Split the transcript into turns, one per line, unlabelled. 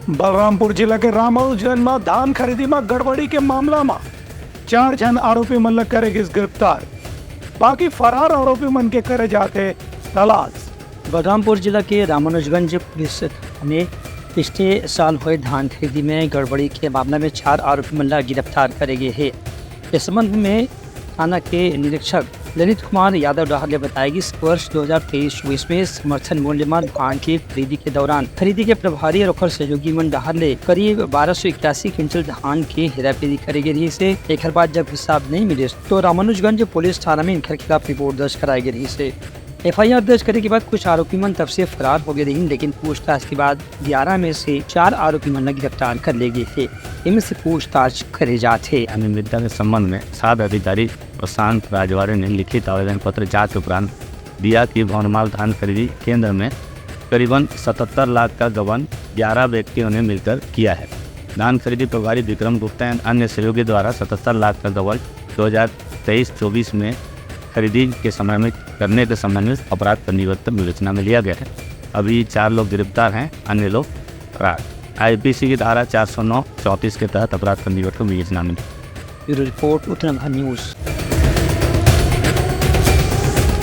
बलरामपुर जिला के रामानुजगंज में धान खरीदी में गड़बड़ी के मामला में 4 जन आरोपी मन लग करेगी गिरफ्तार। बाकी फरार आरोपी मन के करे जाते तलाश।
बलरामपुर जिला के रामानुजगंज पुलिस ने पिछले साल हुए धान खरीदी में गड़बड़ी के मामले में 4 आरोपी मन गिरफ्तार करे गए हैं। इस संबंध में थाना के निरीक्षक ललित कुमार यादव डहार ने बताया कि इस वर्ष 2023-24 में समर्थन मूल्य में धान की खरीदी के दौरान खरीदी के प्रभारी और ओखर सहयोगी मन डहार ने करीब 1281 क्विंटल धान की हेराफेरी करे गई से एक बाद जब हिसाब नहीं मिले तो रामानुजगंज पुलिस थाना में इनके खिलाफ रिपोर्ट दर्ज कराई गई से। FIR दर्ज करने के बाद कुछ आरोपी मन तब से फरार हो गए रही, लेकिन पूछताछ के बाद 11 में से 4 आरोपी मन गिरफ्तार कर ले गए थे। इनमें से पूछताछ करे जाते।
अनियमितता के संबंध में 7 अधिकारी प्रशांत राजवाड़े ने लिखित आवेदन पत्र जांच उपरांत दिया कि भवनमाल धान खरीदी केंद्र में करीबन 77 लाख का गबन 11 व्यक्तियों ने मिलकर किया है। धान खरीदी प्रभारी विक्रम गुप्ता एवं अन्य सहयोगी द्वारा 77 लाख का गबन 2023-24 में खरीदी के समय में करने के संबंध में अपराध पंजीबद्ध विवेचना में लिया गया है। अभी 4 लोग गिरफ्तार हैं, अन्य लोग फरार। IPC की धारा 409-34 के तहत अपराध पंजीबद्ध विवेचना में।
Bureau report Uttarakhand news.